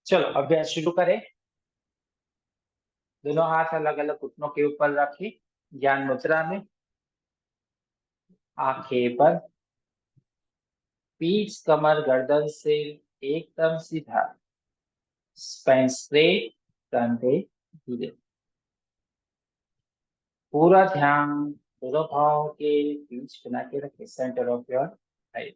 चलो अभ्यास शुरू करें। दोनों हाथ अलग अलग घुटनों के ऊपर रखें। ज्ञान मुद्रा में। आंखें बंद। पीठ कमर गर्दन से एकदम सीधा। Spine straight. कंधे धीरे। पूरा ध्यान दोनों भावों के बीच बना के रखें, सेंटर ऑफ योर लाइफ।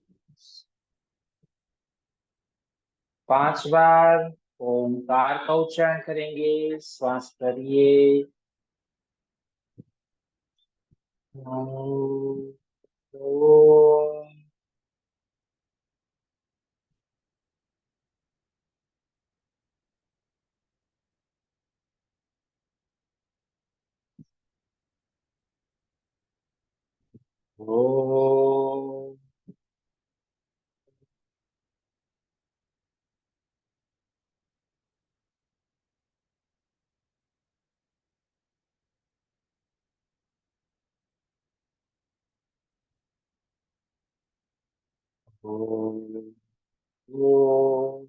5 बार ओंकार का उच्चारण करेंगे। श्वास भरिए। ओम। ओम। ओम। ओम। ओम।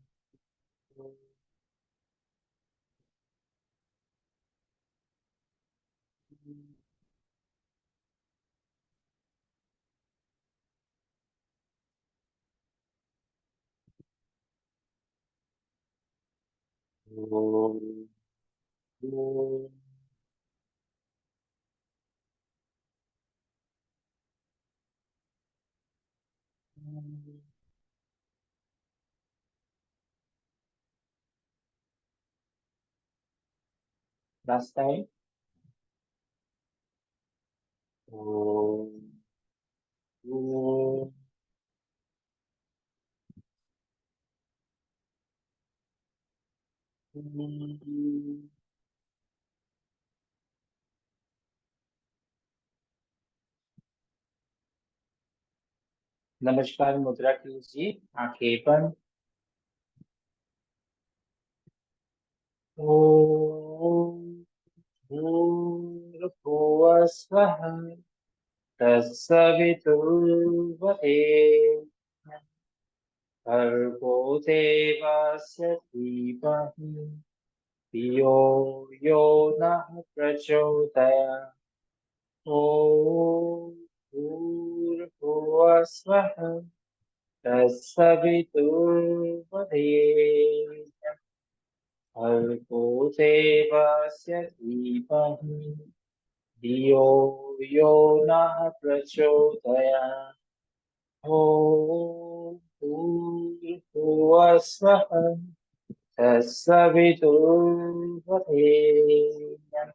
ओम। ओम। रास्ता है। ओम। ओम। ओम। नमस्कार मुद्रा कीजिए। आंखें बंद। ओम। भूर्भुवः स्वः। तत्सवितुर्वरेण्यं भर्गो देवस्य धीमहि धियो यो नः प्रचोदयात्। ॐ भूर्भुवः स्वः। तत्सवितुर्वरेण्यं भर्गो देवस्य धीमहि धियो यो नः प्रचोदयात्। ॐ भूर्भुवः स्वः। तत्सवितुर्वरेण्यं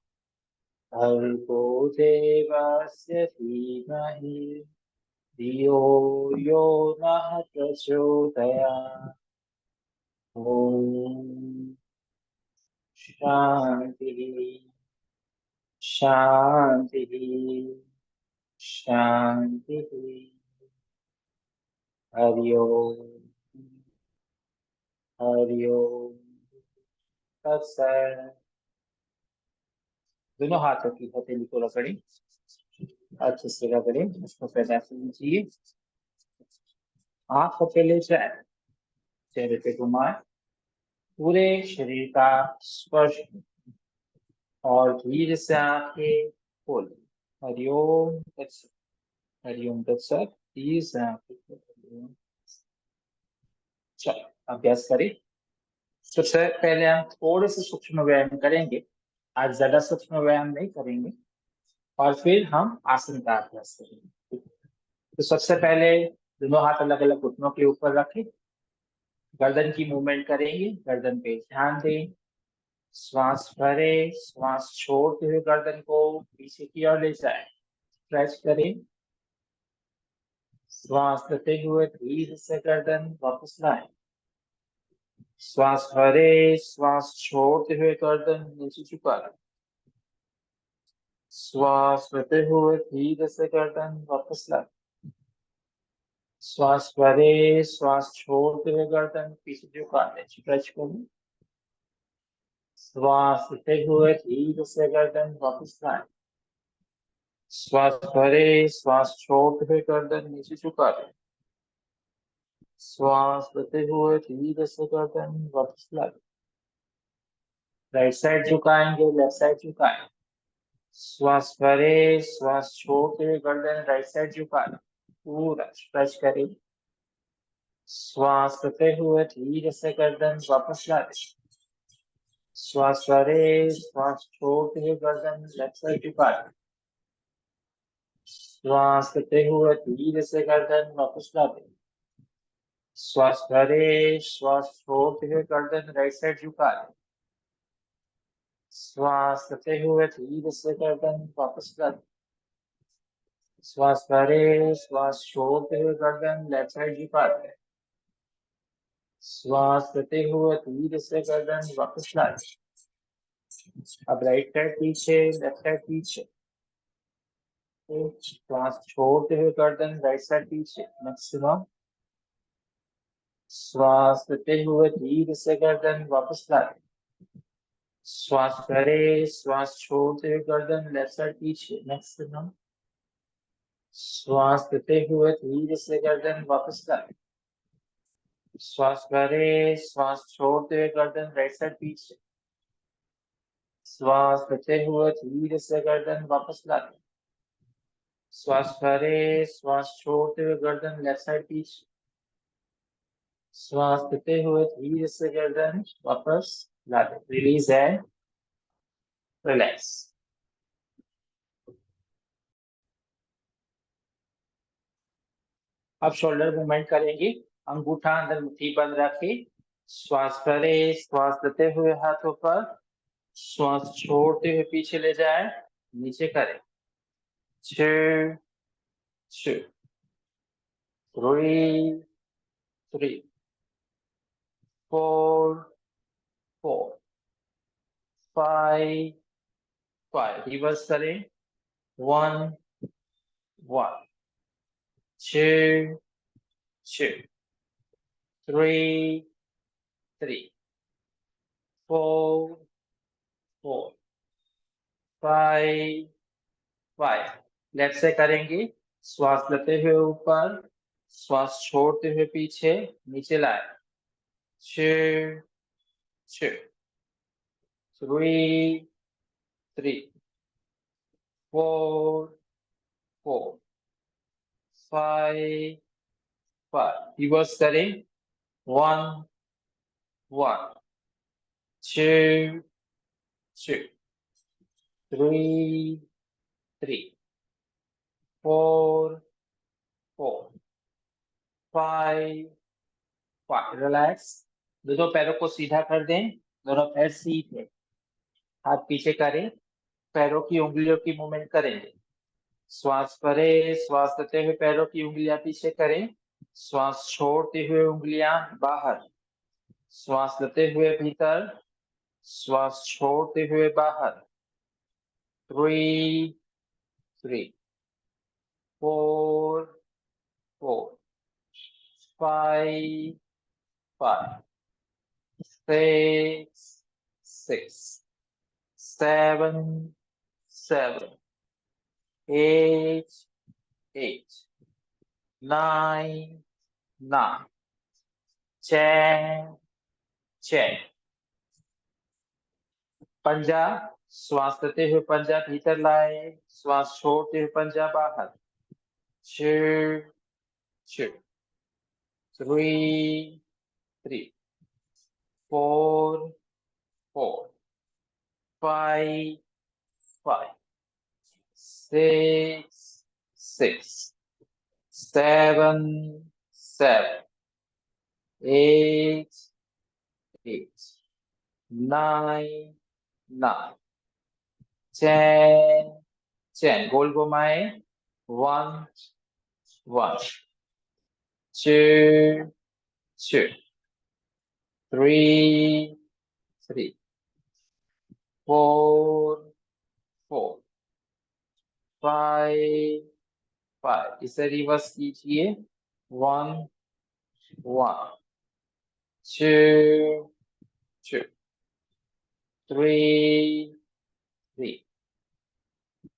भर्गो देवस्य धीमहि धियो यो नः प्रचोदयात्। ॐ शान्तिः शान्तिः शान्तिः। हरि ओम। हरि ओम। तत्सत। दोनों हाथों की हथेली को रगड़ें। अच्छे से रगड़ें। उसको पैदा कीजिए। आंख पहले जाए। चेहरे पे घुमाए। पूरे शरीर का स्पर्श। और धीरे से आंखें खोलें। हरिओम तत्सत। हरिओम तत्सत। धीरे से आंखें खोलें। चलो अभ्यास करें। सबसे पहले हम थोड़े से सूक्ष्म व्यायाम करेंगे। आज ज्यादा सूक्ष्म व्यायाम नहीं करेंगे। और फिर हम आसन का अभ्यास करेंगे। तो सबसे पहले दोनों हाथ अलग अलग घुटनों के ऊपर रखें। गर्दन की मूवमेंट करेंगे। गर्दन पे ध्यान दें। श्वास भरे। श्वास छोड़ते हुए गर्दन को पीछे की ओर ले जाए। स्ट्रेच करें। श्वास लेते हुए धीरे से गर्दन वापस लाएं। श्वास भरे। श्वास छोड़ते हुए गर्दन नीचे झुका लें। श्वास लेते हुए धीरे से गर्दन वापस लाएं। श्वास भरे। श्वास छोड़ते हुए गर्दन पीछे झुका लें। स्ट्रेच करें। श्वास लेते हुए धीरे से गर्दन वापस लाएं। श्वास भरे। श्वास छोड़ते हुए गर्दन नीचे झुका लें। श्वास लेते हुए धीरे से गर्दन वापस लाएं। राइट साइड झुकाएंगे, लेफ्ट साइड झुकाएं। श्वास भरे, श्वास छोड़ते हुए गर्दन राइट साइड झुकाना, पूरा स्ट्रेच करें। श्वास लेते हुए धीरे से गर्दन वापस ला दें। श्वास भरे, श्वास छोड़ते हुए गर्दन लेफ्ट साइड झुका दें। श्वास लेते हुए धीरे से गर्दन वापस ला दें। श्वास भरे, श्वास छोड़ते हुए गर्दन राइट साइड झुका दें। श्वास लेते हुए धीरे से गर्दन वापस ला दें। श्वास भरे, श्वास छोड़ते हुए गर्दन लेफ्ट साइड झुका दें। श्वास लेते हुए धीरे से गर्दन वापस ला दें। अब राइट साइड पीछे, लेफ्ट साइड पीछे। श्वास छोड़ते हुए गर्दन राइट साइड पीछे मैक्सिमम। श्वास लेते हुए धीरे से गर्दन वापस ला दें। श्वास भरे, श्वास छोड़ते हुए गर्दन लेफ्ट साइड पीछे मैक्सिमम। श्वास लेते हुए धीरे से गर्दन वापस ला दें। श्वास भरे, श्वास छोड़ते हुए गर्दन राइट साइड पीछे। श्वास लेते हुए धीरे से गर्दन वापस ला दें। श्वास भरे, श्वास छोड़ते हुए गर्दन लेफ्ट साइड पीछे। श्वास लेते हुए धीरे से गर्दन वापस ला दें। Release and relax. अब शोल्डर मूवमेंट करेंगे। अंगूठा अंदर मुट्ठी बंद रखे। श्वास भरे, श्वास लेते हुए हाथों पर, श्वास छोड़ते हुए पीछे ले जाए, नीचे करें। 2, 2, 3, 3, 4, 4, 5, 5। रिवर्स करें। 1, 1, 2, 2, 3, 3, 4, 4, 5, 5। लेफ्ट से करेंगे। श्वास लेते हुए ऊपर, श्वास छोड़ते हुए पीछे, नीचे लाए। 2, 2, 3, 3, 4, 4, 5, 5। रिवर्स करें। 1, 1, 2, 2, 3, 3, 4, 4, 5, 5। रिलैक्स। दोनों पैरों को सीधा कर दें। दोनों पैर सीधे, हाथ पीछे करें। पैरों की उंगलियों की मूवमेंट करेंगे। श्वास भरे, श्वास लेते हुए पैरों की उंगलियां पीछे करें। श्वास छोड़ते हुए उंगलियां बाहर। श्वास लेते हुए भीतर, श्वास छोड़ते हुए बाहर। 3, 3, 4, 4, 5, 5, 6, 6, 7, 7, 8, 8, 9, 9, 10, 10। पंजा। श्वास लेते हुए पंजा भीतर लाए, श्वास छोड़ते हुए पंजा बाहर। 2, 2, 3, 3, 4, 4, 5, 5, 6, 6, 7, 7, 8, 8, 9, 9, 10, 10। गोल घुमाए। 1, 1, 2, 2, 3, 3, 4, 4, 5, 5। इसे रिवर्स कीजिए। 1, 1, 2, 2, 3, 3,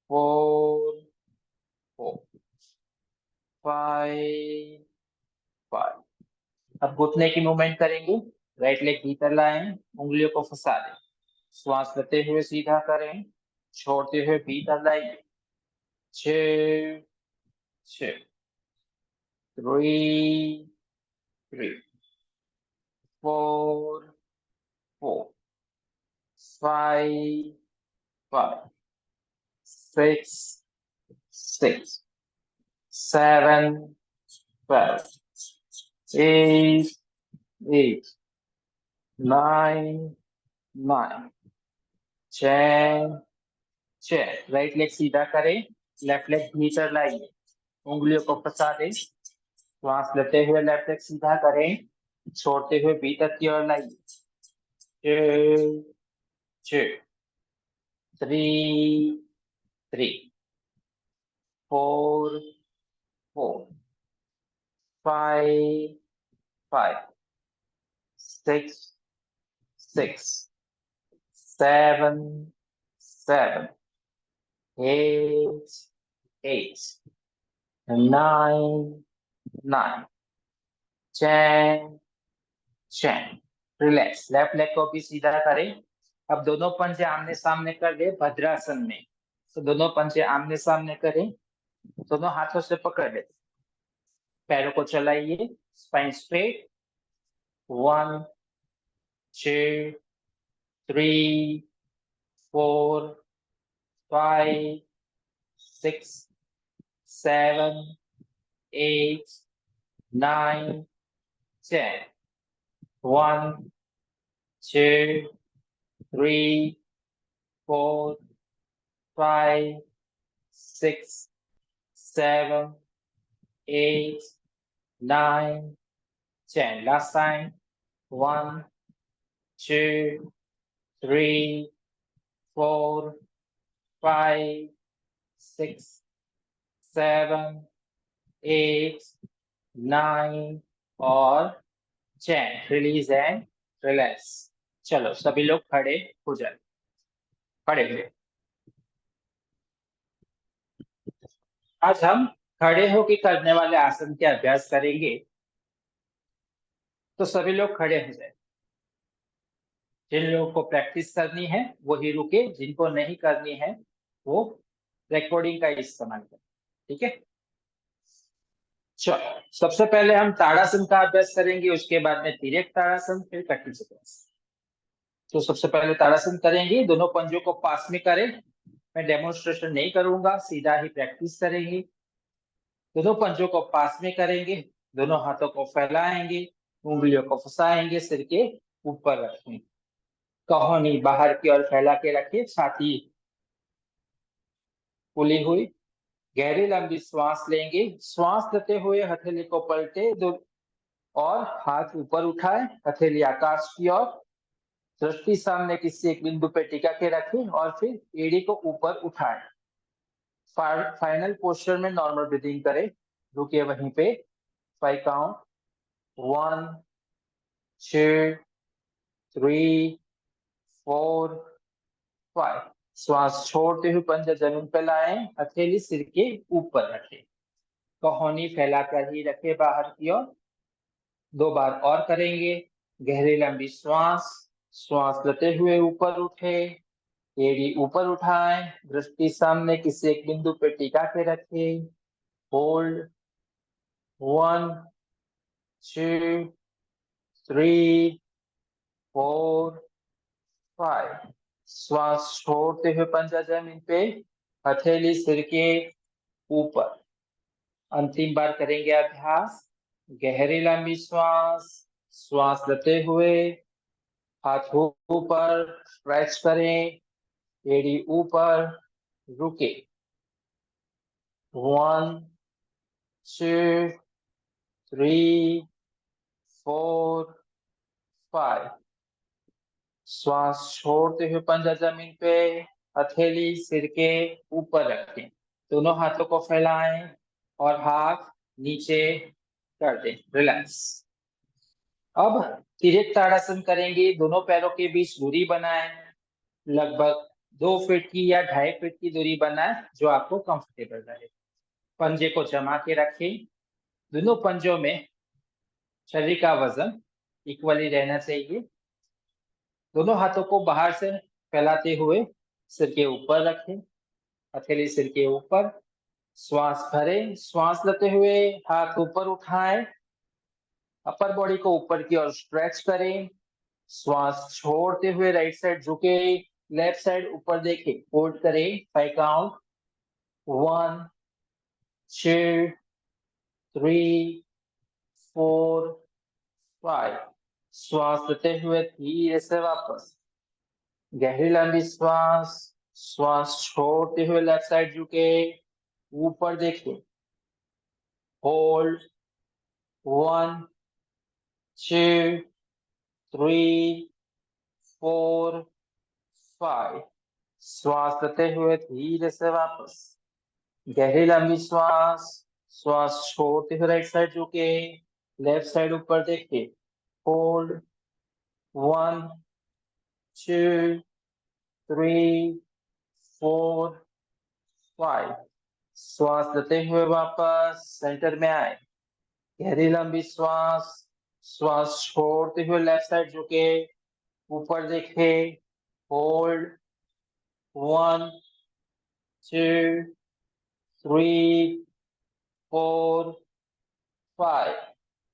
4, 4, 5, 5। अब घुटने की मूवमेंट करेंगे। राइट लेग भीतर लाएं, उंगलियों को फंसा दें। श्वास लेते हुए सीधा करें, छोड़ते हुए भीतर लाइए। 2, 2, 3, 3, 4, 4, 5, 5, 6, 6, 7, 12, 8, 8, 9, 9, 10, 10। राइट लेग सीधा करें, लेफ्ट लेग भीतर लाइए, उंगलियों को फंसा दें। श्वास लेते हुए लेफ्ट लेग सीधा करें, छोड़ते हुए भीतर की ओर लाइए। 2, 2, 3, 3, 4, 4, 5, 5, 6, 6, 7, 7, 8, 8, 9, 9, 10, 10। रिलैक्स। लेफ्ट लेग को भी सीधा करें। अब दोनों पंजे आमने सामने कर ले भद्रासन में। तो दोनों पंजे आमने सामने करें, दोनों हाथों से पकड़ ले, पैरों को चलाइए, स्पाइन स्ट्रेट। 1, 2, 3, 4, 5, 6, 7, 8, 9, 10. 1, 2, 3, 4, 5, 6, 7, 8, 9, 10. Last time. 1, 2, 3, 4, 5, 6, 7, 8, 9 और 10. Release and relax. चलो सभी लोग खड़े हो जाए, खड़े हुए। आज हम खड़े होकर करने वाले आसन के अभ्यास करेंगे, तो सभी लोग खड़े हो जाए। जिन लोगों को प्रैक्टिस करनी है वो ही रुके, जिनको नहीं करनी है वो रिकॉर्डिंग का इस्तेमाल करें। ठीक है, चलो सबसे पहले हम ताड़ासन का अभ्यास करेंगे, उसके बाद में तिर्यक ताड़ासन, फिर कटी चक्रासन। तो सबसे पहले ताड़ासन करेंगे, दोनों पंजों को पास में करें। मैं डेमोन्स्ट्रेशन नहीं करूंगा, सीधा ही प्रैक्टिस करेंगे। दोनों पंजों को पास में करेंगे, दोनों हाथों को फैलाएंगे, उंगलियों को फंसाएंगे, सिर के ऊपर रखेंगे, कहोनी बाहर की ओर फैला के रखिए, छाती खुली हुई। गहरी लंबी श्वास लेंगे, श्वास लेते हुए हथेली को पलटे दो और हाथ ऊपर उठाए, हथेली आकाश की ओर, दृष्टि सामने किसी एक बिंदु पे टिका के रखें और फिर एड़ी को ऊपर उठाएं। फाइनल पोस्चर में नॉर्मल ब्रीदिंग करें, रुके वहीं पे। 5 काउंट, 1, 2, 3, 4, 5। श्वास छोड़ते हुए पंजा जमीन पर लाएं, हथेली सिर के ऊपर रखें, कहोनी फैलाकर ही रखें बाहर की ओर। 2 बार और करेंगे। गहरी लंबी श्वास, श्वास लेते हुए ऊपर उठे, एड़ी ऊपर उठाएं, दृष्टि सामने किसी एक बिंदु पे टिका के रखें, होल्ड। 1, 2, 3, 4, 5। श्वास छोड़ते हुए पंजा जमीन पे, हथेली सिर के ऊपर। अंतिम बार करेंगे अभ्यास। गहरी लंबी श्वास, श्वास लेते हुए हाथ ऊपर स्ट्रेच करें, एड़ी ऊपर, रुके। 1, 2, 3, 4, 5। श्वास छोड़ते हुए पंजा जमीन पे, हथेली सिर के ऊपर रखें, दोनों हाथों को फैलाएं और हाथ नीचे कर दें, रिलैक्स। अब तिर्यक ताड़ासन करेंगे, दोनों पैरों के बीच दूरी बनाएं, लगभग 2 फीट की या 2.5 फीट की दूरी बनाएं, जो आपको कंफर्टेबल रहे। पंजे को जमा के रखें, दोनों पंजों में शरीर का वजन इक्वली रहना चाहिए। दोनों हाथों को बाहर से फैलाते हुए सिर के ऊपर रखें, हथेली सिर के ऊपर। श्वास भरें, श्वास लेते हुए हाथ ऊपर उठाएं, अपर बॉडी को ऊपर की ओर स्ट्रेच करें। श्वास छोड़ते हुए राइट साइड झुके, लेफ्ट साइड ऊपर देखें, होल्ड करें 5 काउंट। 1 2 3 4 5। श्वास लेते हुए धीरे से वापस गहरी लंबी श्वास। श्वास छोड़ते हुए लेफ्ट साइड झुके, ऊपर देखें, होल्ड 1 2 3 4 5। श्वास लेते हुए धीरे से वापस गहरी लंबी श्वास। श्वास छोड़ते हुए राइट साइड झुके, लेफ्ट साइड ऊपर देखे, होल्ड 1 2 3 4 5। श्वास लेते हुए वापस सेंटर में आए, गहरी लंबी श्वास। श्वास छोड़ते हुए लेफ्ट साइड झुके, ऊपर देखे, होल्ड 1 2 3 4 5।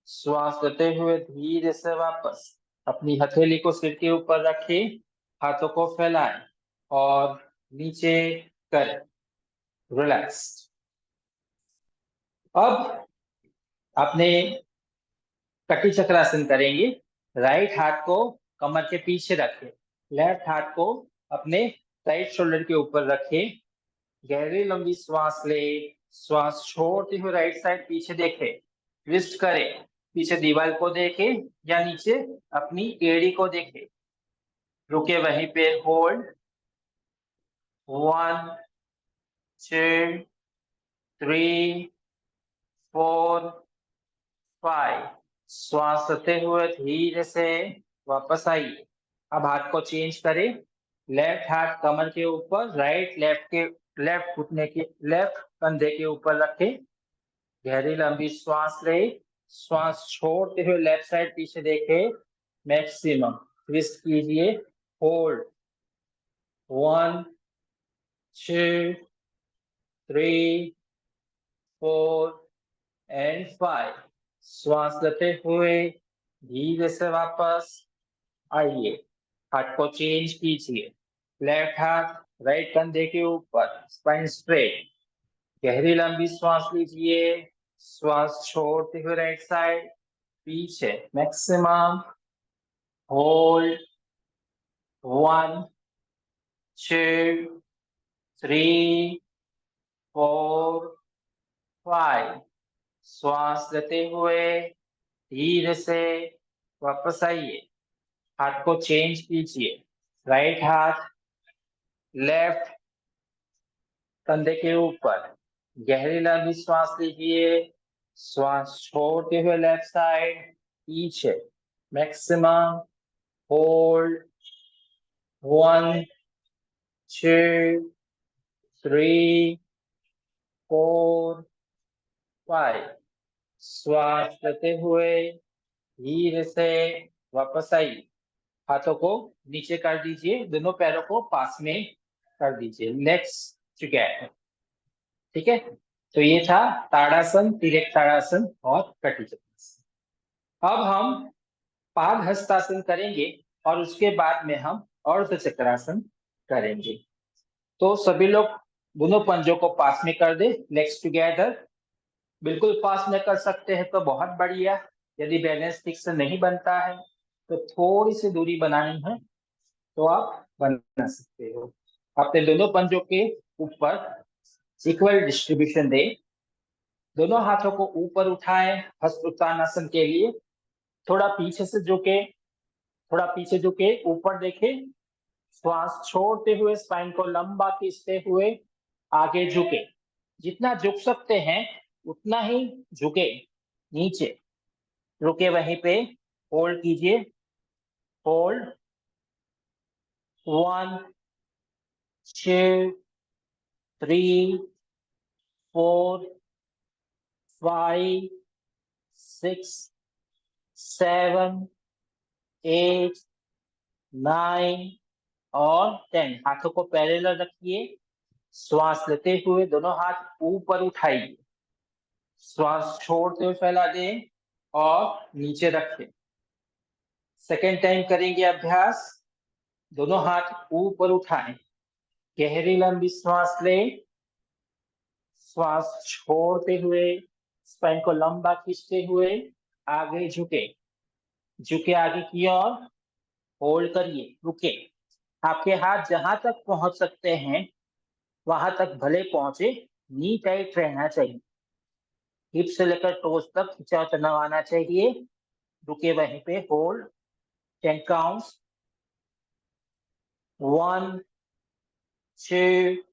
श्वास लेते हुए धीरे से वापस अपनी हथेली को सिर के ऊपर रखें, हाथों को फैलाएं और नीचे करें, रिलैक्स। अब अपने कटी चक्रासन करेंगे। राइट हाथ को कमर के पीछे रखें, लेफ्ट हाथ को अपने राइट शोल्डर के ऊपर रखें, गहरी लंबी श्वास ले। श्वास छोड़ते हुए राइट साइड पीछे देखें, ट्विस्ट करें, पीछे दीवार को देखें या नीचे अपनी एड़ी को देखें, रुके वहीं पे, होल्ड 1 2 3 4 5। श्वास लेते हुए धीरे से वापस आइए। अब हाथ को चेंज करें, लेफ्ट हाथ कमर के ऊपर, राइट लेफ्ट घुटने के लेफ्ट कंधे के ऊपर रखें, गहरी लंबी श्वास ले। श्वास छोड़ते हुए लेफ्ट साइड पीछे देखें, मैक्सिमम ट्विस्ट कीजिए, होल्ड 1 2 3 4 एंड 5। श्वास लेते हुए धीरे से वापस आइए, हाथ को चेंज कीजिए, लेफ्ट हाथ राइट कंधे के ऊपर, स्पाइन स्ट्रेट, गहरी लंबी श्वास लीजिए। श्वास छोड़ते हुए राइट साइड पीछे, मैक्सिमम, होल्ड 1 2 3 4 5। श्वास लेते हुए धीरे से वापस आइए, हाथ को चेंज कीजिए, राइट हाथ लेफ्ट कंधे के ऊपर, गहरी लंबी श्वास लीजिए। श्वास छोड़ते हुए लेफ्ट साइड पीछे, मैक्सिमम, होल्ड 1 2 3 4 5। श्वास लेते हुए धीरे से वापस आइए, हाथों को नीचे कर दीजिए, दोनों पैरों को पास में कर दीजिए, लेग्स टुगेदर। ठीक है, तो ये था ताड़ासन, तिर्यक ताड़ासन और कटी चक्रासन। अब हम पाद हस्तासन करेंगे और उसके बाद में हम अर्ध चक्रासन करेंगे। तो सभी लोग दोनों पंजों को पास में कर दे, लेग्स टुगेदर। बिल्कुल पास में कर सकते हैं तो बहुत बढ़िया, यदि बैलेंस ठीक से नहीं बनता है तो थोड़ी सी दूरी बनानी है तो आप बना सकते हो। अपने दोनों पंजों के ऊपर इक्वल डिस्ट्रीब्यूशन दें, दोनों हाथों को ऊपर उठाएं हस्त उत्तानासन के लिए, थोड़ा पीछे से झुके, थोड़ा पीछे झुके, ऊपर देखें, श्वास छोड़ते हुए स्पाइन को लंबा खींचते हुए आगे झुके, जितना झुक सकते हैं उतना ही झुके, नीचे रुके वहीं पे, होल्ड कीजिए, होल्ड 1 2 3 4 5 6 7 8 9 और 10। हाथों को पैरेलल रखिए। श्वास लेते हुए दोनों हाथ ऊपर उठाइए, श्वास छोड़ते हुए फैला दें और नीचे रखें। सेकेंड टाइम करेंगे अभ्यास। दोनों हाथ ऊपर उठाएं, गहरी लंबी श्वास लें, श्वास छोड़ते हुए स्पाइन को लंबा खींचते हुए आगे झुके, झुके आगे की ओर, होल्ड करिए, रुके। आपके हाथ जहां तक पहुंच सकते हैं वहां तक भले पहुंचे, नी टाइट रहना चाहिए, हिप से लेकर टोस तक खिंचाव तनाव आना चाहिए। रुके वहीं पे, होल्ड 10 काउंट्स। 1 2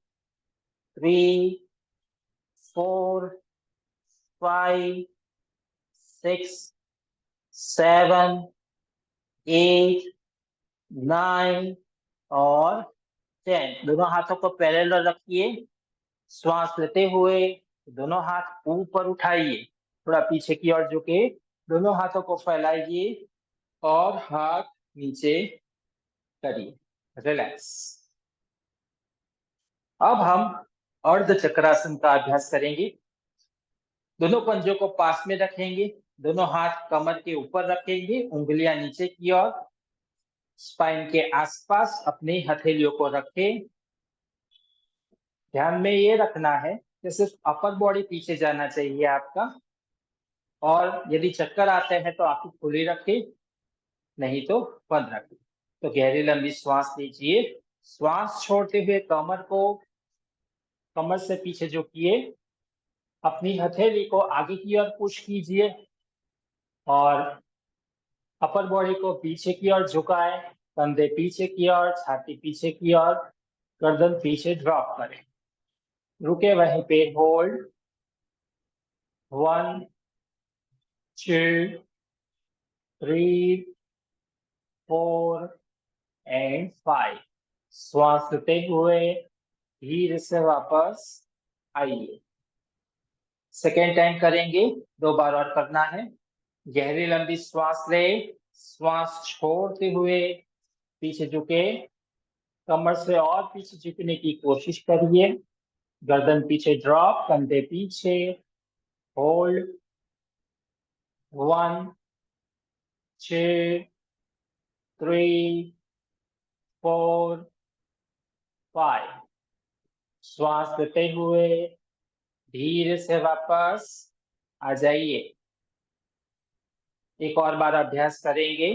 3 4 5 6 7 8 9 और 10। दोनों हाथों को पैरेलल रखिए, श्वास लेते हुए दोनों हाथ ऊपर उठाइए, थोड़ा पीछे की ओर झुके, दोनों हाथों को फैलाइए और हाथ नीचे करिए, रिलैक्स। अब हम अर्ध चक्रासन का अभ्यास करेंगे। दोनों पंजों को पास में रखेंगे, दोनों हाथ कमर के ऊपर रखेंगे, उंगलियां नीचे की ओर, स्पाइन के आसपास अपनी हथेलियों को रखें। ध्यान में ये रखना है कि सिर्फ अपर बॉडी पीछे जाना चाहिए आपका, और यदि चक्कर आते हैं तो आंखें खुली रखें, नहीं तो बंद रखें। तो गहरी लंबी श्वास लीजिए, श्वास छोड़ते हुए कमर से पीछे झुकिए, अपनी हथेली को आगे की ओर पुश कीजिए और अपर बॉडी को पीछे की ओर झुकाएं, कंधे पीछे की ओर, छाती पीछे की ओर, गर्दन पीछे ड्रॉप करें। रुके वहीं पे, होल्ड 1 2 3 4 एंड 5। श्वास लेते हुए धीरे से वापस आइए। सेकेंड टाइम करेंगे, 2 बार और करना है। गहरी लंबी श्वास ले, श्वास छोड़ते हुए पीछे झुके, कमर से और पीछे झुकने की कोशिश करिए, गर्दन पीछे ड्रॉप, कंधे पीछे, होल्ड 1 2 3 4 5। श्वास लेते हुए धीरे से वापस आ जाइए। एक और बार अभ्यास करेंगे।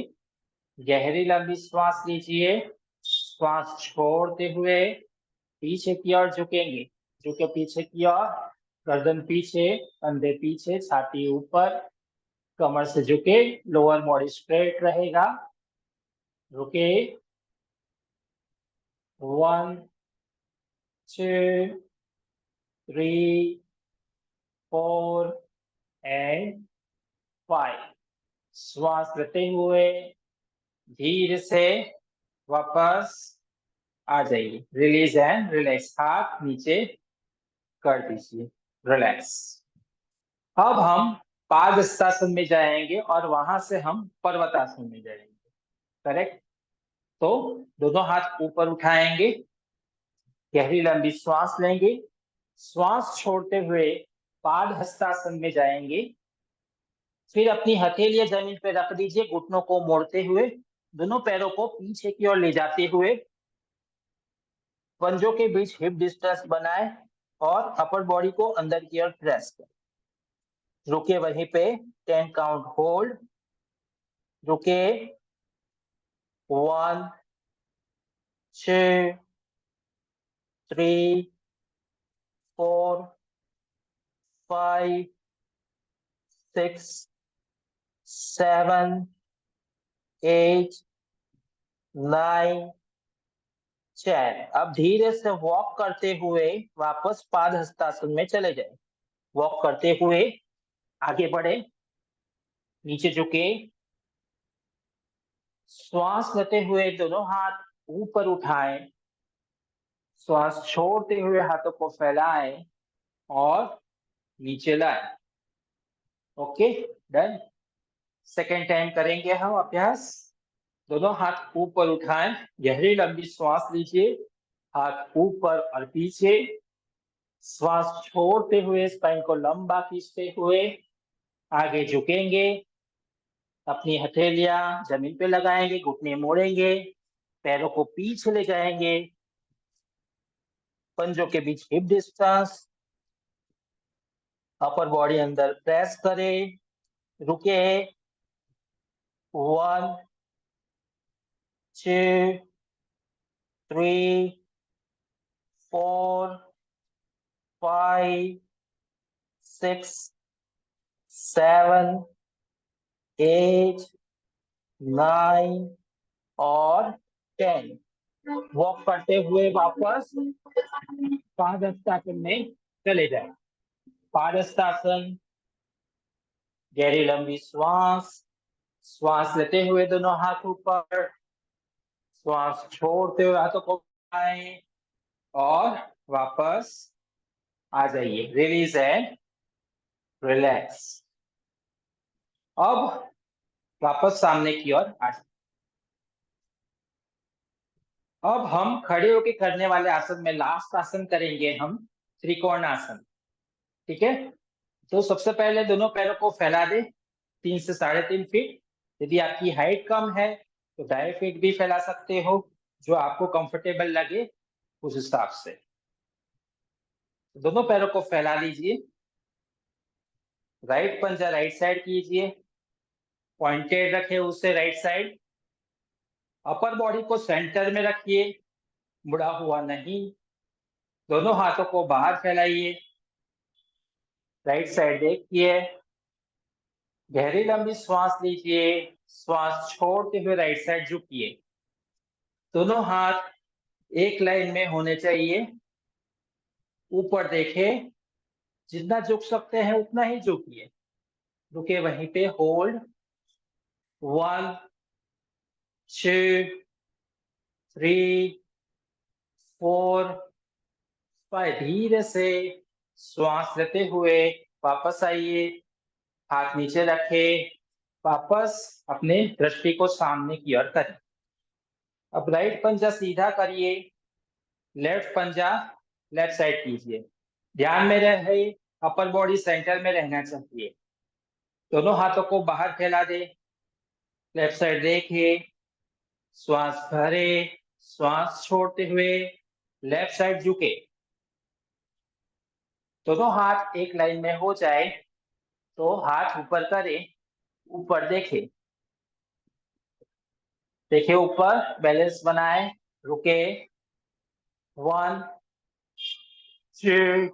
गहरी लंबी श्वास लीजिए, श्वास छोड़ते हुए पीछे की ओर झुकेंगे, झुके पीछे की ओर, गर्दन पीछे, कंधे पीछे, छाती ऊपर, कमर से झुके, लोअर बॉडी स्ट्रेट रहेगा। रुके 1 2 3 4 एंड 5। श्वास लेते हुए धीरे से वापस आ जाइए, रिलीज एंड रिलैक्स, हाथ नीचे कर दीजिए, रिलैक्स। अब हम पादहस्तासन में जाएंगे और वहां से हम पर्वतासन में जाएंगे, करेक्ट। तो दोनों हाथ ऊपर उठाएंगे, गहरी लंबी श्वास लेंगे, श्वास छोड़ते हुए पादहस्तासन में जाएंगे। फिर अपनी हथेलियां जमीन पे रख दीजिए, घुटनों को मोड़ते हुए, दोनों पैरों को पीछे की ओर ले जाते हुए पंजों के बीच हिप डिस्टेंस बनाए और अपर बॉडी को अंदर की ओर प्रेस करें। रुके वहीं पे, 10 काउंट, होल्ड, रुके 1 2 3 4 5 6 7 8 9 10। अब धीरे से वॉक करते हुए वापस पादहस्तासन में चले जाए। वॉक करते हुए आगे बढ़े, नीचे झुके, श्वास लेते हुए दोनों हाथ ऊपर उठाएं, श्वास छोड़ते हुए हाथों को फैलाएं और नीचे लाएं। Okay, done. सेकेंड टाइम करेंगे हम अभ्यास। दोनों हाथ ऊपर उठाएं, गहरी लंबी श्वास लीजिए, हाथ ऊपर और पीछे, श्वास छोड़ते हुए स्पाइन को लंबा खींचते हुए आगे झुकेंगे, अपनी हथेलियां जमीन पे लगाएंगे, घुटने मोड़ेंगे, पैरों को पीछे ले जाएंगे, पंजों के बीच हिप डिस्टेंस, अपर बॉडी अंदर प्रेस करें, रुके, 1 2 3 4 5 6 7 8 9 और 10। वॉक करते हुए वापस पादहस्तासन में चले जाए। पादहस्तासन, गहरी लंबी श्वास, श्वास लेते हुए दोनों हाथ ऊपर, श्वास छोड़ते हुए हाथों को उठाएं और वापस आ जाइए। Release and relax. अब वापस सामने की ओर आ जाए। अब हम खड़े होकर करने वाले आसन में लास्ट आसन करेंगे हम त्रिकोण आसन। ठीक है, तो सबसे पहले दोनों पैरों को फैला दे 3 से 3.5 फीट। यदि आपकी हाइट कम है तो 2.5 फीट भी फैला सकते हो, जो आपको कंफर्टेबल लगे उस हिसाब से। दोनों पैरों को फैला लीजिए, राइट पंजा राइट साइड कीजिए, पॉइंटेड रखे उसे राइट साइड, अपर बॉडी को सेंटर में रखिए, मुड़ा हुआ नहीं, दोनों हाथों को बाहर फैलाइए, राइट साइड देखिए, गहरी लंबी श्वास लीजिए, श्वास छोड़ते हुए राइट साइड झुकिए, दोनों हाथ एक लाइन में होने चाहिए, ऊपर देखें, जितना झुक सकते हैं उतना ही झुकिए, रुके वहीं पे, होल्ड, 1 2 3 4 5। धीरे से श्वास लेते हुए वापस आइए, हाथ नीचे रखे, वापस अपने दृष्टि को सामने की ओर करें। अब राइट पंजा सीधा करिए, लेफ्ट पंजा लेफ्ट साइड कीजिए, ध्यान में रहे अपर बॉडी सेंटर में रहना चाहिए, दोनों हाथों को बाहर फैला दे, लेफ्ट साइड देखिए, श्वास भरे, श्वास छोड़ते हुए लेफ्ट साइड झुके, दोनों हाथ एक लाइन में हो जाए तो हाथ ऊपर करें, ऊपर देखें, देखिए ऊपर, बैलेंस बनाए, रुके, 1 2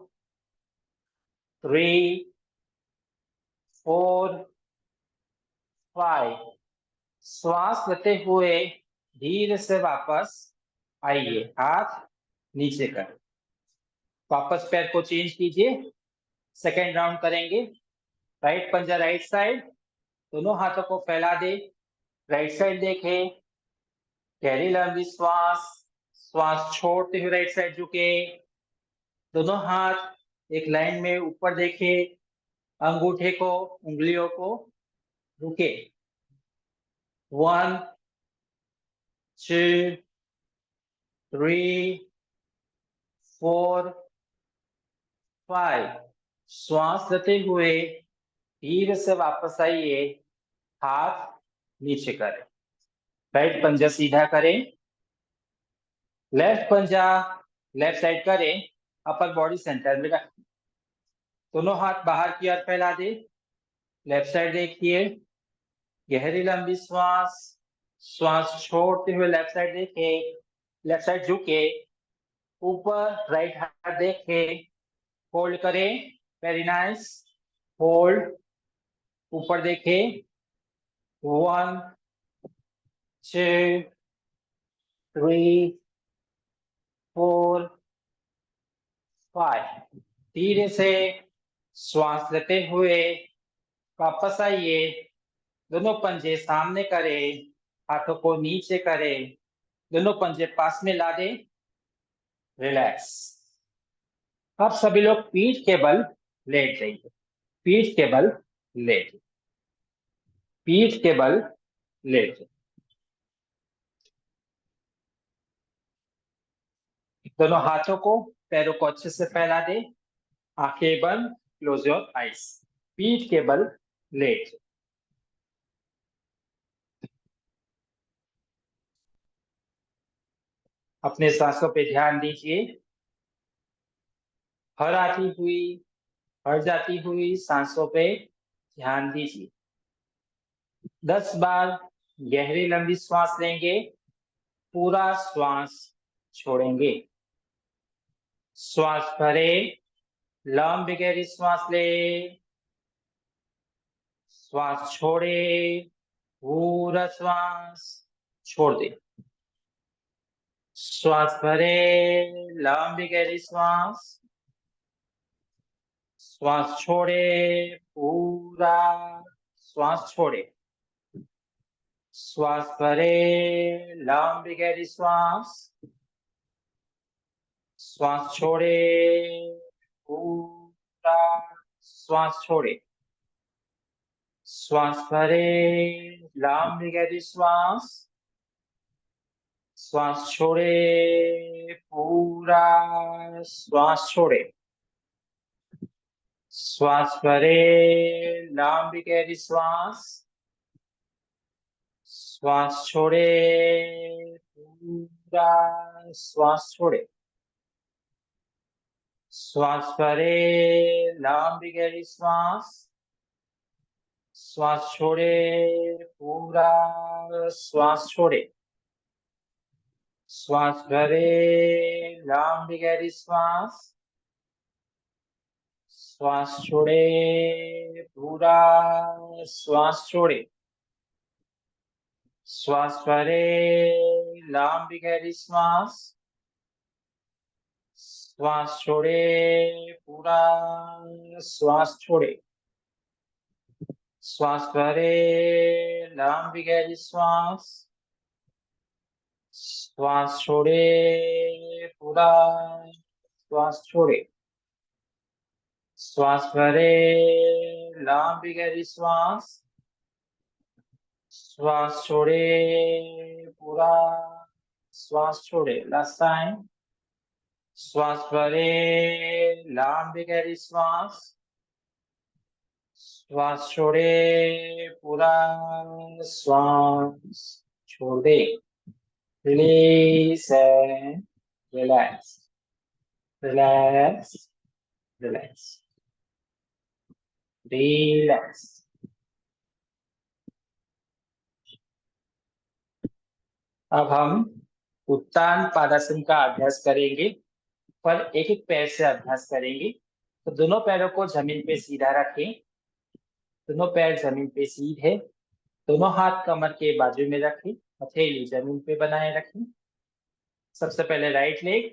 3 4 5। श्वास लेते हुए धीरे से वापस आइए, हाथ नीचे कर, वापस पैर को चेंज कीजिए, सेकेंड राउंड करेंगे। राइट पंजा राइट साइड, दोनों हाथों को फैला दे, राइट साइड देखे, गहरी लंबी श्वास, श्वास छोड़ते हुए राइट साइड झुके, दोनों हाथ एक लाइन में ऊपर देखे, अंगूठे को, उंगलियों को, रुके, 1 2 3 4 5। श्वास लेते हुए धीरे से वापस आइए, हाथ नीचे करें, राइट पंजा सीधा करें, लेफ्ट पंजा लेफ्ट साइड करें, अपर बॉडी सेंटर में रखें, दोनों हाथ बाहर की ओर फैला दे, लेफ्ट साइड देखिए, गहरी लंबी श्वास, श्वास छोड़ते हुए लेफ्ट साइड देखे, लेफ्ट साइड झुके, ऊपर राइट हाथ देखे, होल्ड करें, वेरी नाइस, होल्ड, ऊपर देखे, 1 2 3 4 5। धीरे से श्वास लेते हुए वापस आइए, दोनों पंजे सामने करें, हाथों को नीचे करें, दोनों पंजे पास में ला दें, रिलैक्स। अब सभी लोग पीठ के बल लेट जाइए, पीठ के बल लेट, पीठ के बल लेट। दोनों हाथों को, पैरों को अच्छे से फैला दे। आंखें बंद, क्लोज योर आईज। पीठ के बल लेट। अपने सांसों पे ध्यान दीजिए। हर आती हुई, हर जाती हुई सांसों पे ध्यान दीजिए। 10 बार गहरी लंबी श्वास लेंगे, पूरा श्वास छोड़ेंगे। श्वास भरे, लंबी गहरी श्वास ले, श्वास छोड़े, पूरा श्वास छोड़ दे। श्वास भरे, लंबी गहरी श्वास, श्वास छोड़े, पूरा श्वास छोड़े। श्वास भरे, लंबी गहरी श्वास, श्वास छोड़े, पूरा श्वास छोड़े। श्वास भरे, लंबी गहरी श्वास, श्वास छोड़े, पूरा श्वास छोड़े। श्वास भरे, लंबी गहरी श्वास, श्वास छोड़े, पूरा श्वास छोड़े। श्वास भरे, लंबी गहरी श्वास, श्वास छोड़े, पूरा श्वास छोड़े। श्वास भरे, लंबी गहरी श्वास, श्वास छोड़े, पूरा श्वास छोड़े। श्वास भरे, लंबी गहरी श्वास, श्वास छोड़े, पूरा श्वास छोड़े। श्वास भरे, लंबी गहरी श्वास, श्वास छोड़े, पूरा श्वास छोड़े। श्वास भरे, लंबी गहरी श्वास, श्वास छोड़े, पूरा श्वास छोड़े। Last time. श्वास भरे, लंबी गहरी श्वास, श्वास छोड़े, पूरा श्वास छोड़ दे। Release and relax, relax, relax, relax. अब हम उत्तान पादासन का अभ्यास करेंगे, पर एक एक पैर से अभ्यास करेंगे। तो दोनों पैरों को जमीन पे सीधा रखें। दोनों पैर जमीन पे सीधे। दोनों हाथ कमर के बाजू में रखें। हथेली जमीन पे बनाए रखें। सबसे पहले राइट लेग।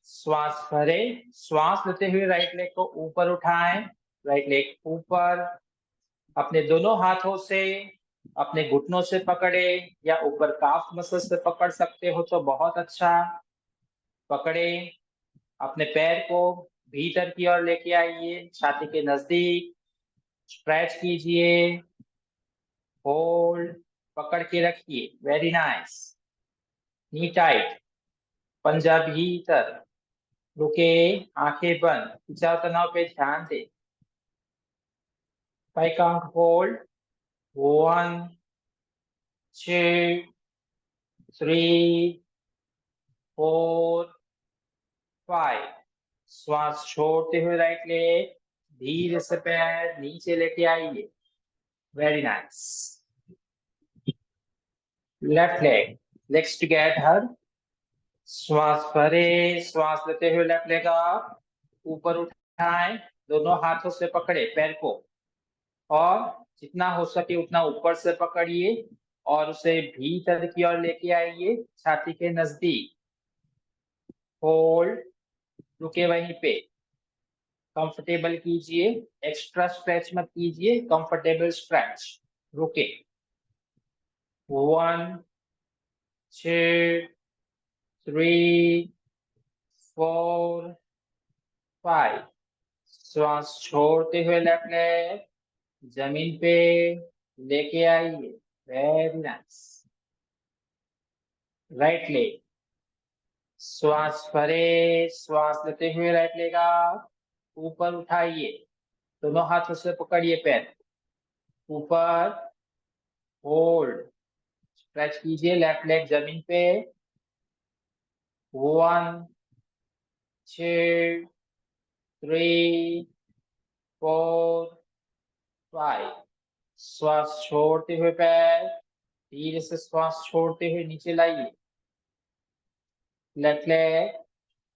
श्वास भरे, श्वास लेते हुए राइट लेग को ऊपर उठाएं। राइट लेग ऊपर। अपने दोनों हाथों से अपने घुटनों से पकड़े, या ऊपर काफ मसल से पकड़ सकते हो तो बहुत अच्छा। पकड़े। अपने पैर को भीतर की ओर लेके आइए, छाती के नजदीक। स्ट्रेच कीजिए, होल्ड, पकड़ के रखिए। Very nice. नी टाइट, पंजा भीतर। रुके, आंखें बंद, खिंचाव तनाव पे ध्यान दे। 5 काउंट होल्ड। 1, 2, 3, 4, 5। श्वास छोड़ते हुए राइट लेग धीरे से पैर नीचे लेके आइए। Very nice. Left leg, legs together. श्वास भरे, श्वास लेते हुए लेफ्ट लेग अप, ऊपर उठाएं। दोनों हाथों से पकड़े पैर को, और जितना हो सके उतना ऊपर से पकड़िए और उसे भीतर की ओर लेके आइए, छाती के नजदीक। होल्ड, रुके वहीं पे। कंफर्टेबल कीजिए, एक्स्ट्रा स्ट्रेच मत कीजिए, कंफर्टेबल स्ट्रेच। रुके। 1, 2, 3, 4, 5। श्वास छोड़ते हुए लेफ्ट लेग जमीन पे लेके आइए। Very nice. राइट लेग श्वास भरे, श्वास लेते हुए राइट लेग आप ऊपर उठाइए, दोनों हाथों से पकड़िए पैर ऊपर, होल्ड, स्ट्रेच कीजिए लेफ्ट लेग जमीन पे, 1 2 3 4 5। श्वास छोड़ते हुए पैर धीरे से श्वास छोड़ते हुए नीचे लाइए, लेफ्ट लेग,